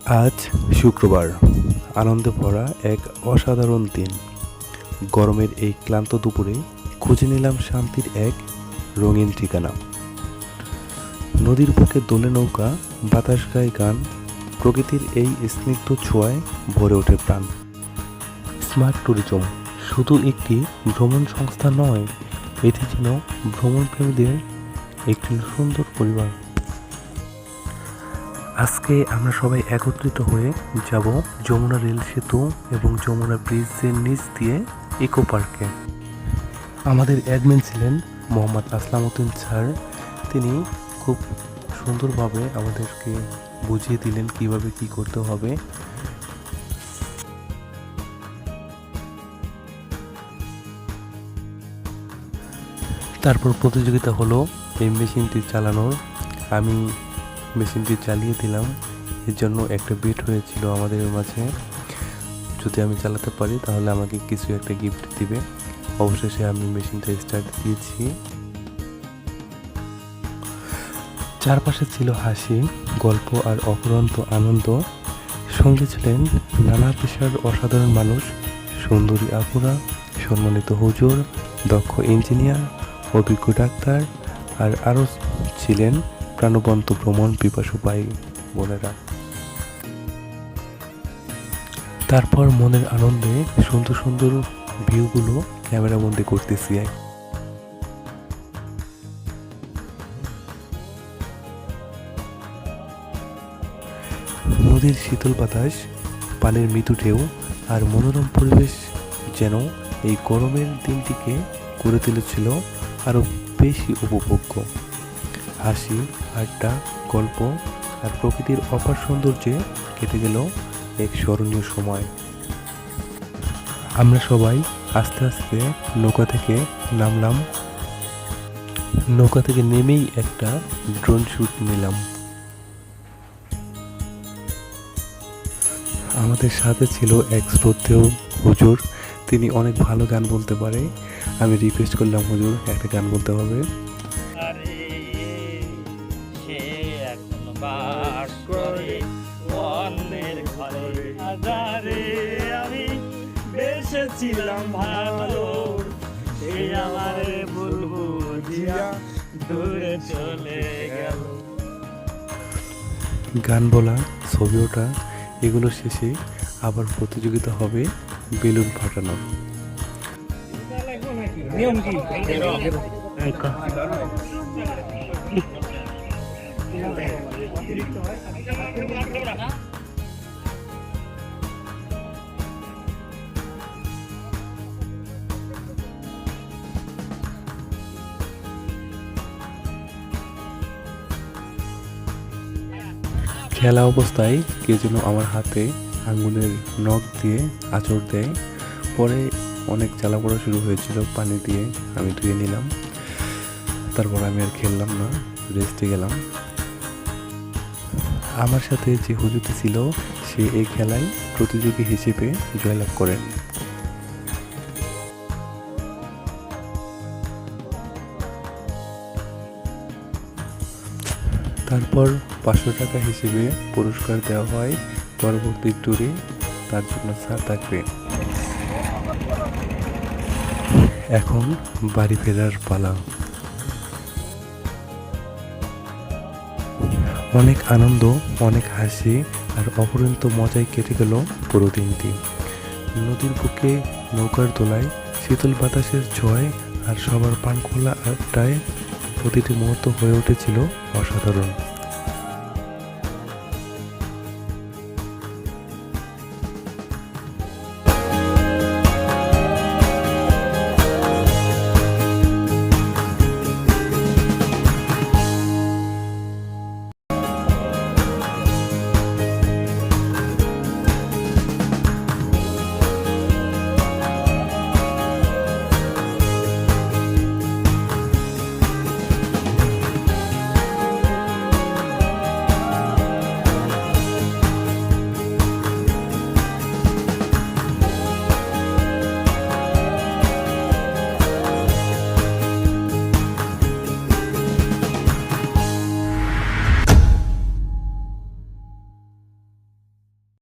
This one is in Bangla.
আজ শুক্রবার, আনন্দে ভরা এক অসাধারণ দিন। গরমের এই ক্লান্ত দুপুরে খুঁজে নিলাম শান্তির এক রঙিন ঠিকানা। নদীর বুকে দোলে নৌকা, বাতাস গায়ে গান, প্রকৃতির এই স্নিগ্ধ ছোঁয়ায় ভরে ওঠে প্রাণ। স্মার্ট ট্যুরিজম শুধু একটি ভ্রমণ সংস্থা নয়, এটি যেন ভ্রমণপ্রেমীদের একটি সুন্দর পরিবার। আজকে আমরা সবাই একত্রিত হয়ে যাব যমুনা রেল সেতু এবং যমুনা ব্রিজের নিচ দিয়ে ইকো পার্কে। আমাদের অ্যাডমিন ছিলেন মোহাম্মদ আসলামউদ্দিন স্যার। তিনি খুব সুন্দরভাবে আমাদেরকে বুঝিয়ে দিলেন কিভাবে কি করতে হবে। তারপর প্রতিযোগিতা হলো এই মেশিনটি চালানোর। আমি মেশিনটি চালিয়ে দিলাম, এর জন্য একটা বেট হয়েছিল আমাদের মাঝে, যদি আমি চালাতে পারি তাহলে আমাকে কিছু একটা গিফট দিবে। অবশেষে আমি মেশিনটা স্টার্ট দিয়েছি। চারপাশে ছিল হাসি, গল্প আর অফুরন্ত আনন্দ। সঙ্গে ছিলেন নানা পেশার অসাধারণ মানুষ, সুন্দরী আপুরা, সম্মানিত হুজুর, দক্ষ ইঞ্জিনিয়ার, অভিজ্ঞ ডাক্তার আর আরও ছিলেন প্রাণবন্ত ভ্রমণ পিপাসু ভাই বোনেরা। তারপর মনের আনন্দে সুন্দর সুন্দর ভিউগুলো ক্যামেরাবন্দি করতেছি। নদীর শীতল বাতাস, পানির মৃদু ঢেউ আর মনোরম পরিবেশ যেন এই গরমের দিনটিকে করে তুলেছিল আরও বেশি উপভোগ্য। হাসি, আড্ডা, গল্প আর প্রকৃতির অপার সৌন্দর্যে কেটে গেল এক স্মরণীয় সময়। আমরা সবাই আস্তে আস্তে নৌকা থেকে নামলাম। নৌকা থেকে নেমেই একটা ড্রোন শ্যুট নিলাম। আমাদের সাথে ছিল এক শ্রদ্ধেয় হুজুর, তিনি অনেক ভালো গান বলতে পারে। আমি রিকোয়েস্ট করলাম, হুজুর একটা গান বলতে হবে। আমি বেসেছিলাম ভালো, এই আমারে বলবো দিয়া দূরে চলে গেল। গান বলা, ছবি ওঠা, এগুলো শেষে আবার প্রতিযোগিতা হবে বেলুন ফাটানোর। নিয়ম কি? খেলা অবস্থায় কে যেন আমার হাতে আঙ্গুলের নখ দিয়ে আঁচড় দেয়। পরে অনেক জ্বালা পড়া শুরু হয়েছিল, পানি দিয়ে আমি ধুয়ে নিলাম। তারপর আমি আর খেললাম না, রেস্টে গেলাম। আমার সাথে যে হুজুরটি ছিল সে এই খেলায় প্রতিযোগী হিসেবে জয়লাভ করেন। তারপর 500 টাকা হিসেবে পুরস্কার দেওয়া হয়। পরবর্তী ট্যুরে তার জন্য ছাড় থাকবে। এখন বাড়ি ফেরার পালা। অনেক আনন্দ, অনেক হাসি আর অপরন্ত মজায় কেটে গেল পুরো দিনটি। নদীর বুকে নৌকার দোলায়, শীতল বাতাসের ছোঁয়ায় আর সবার পান খোলা আড্ডায় প্রতিটি মুহূর্ত হয়ে উঠেছিল অসাধারণ।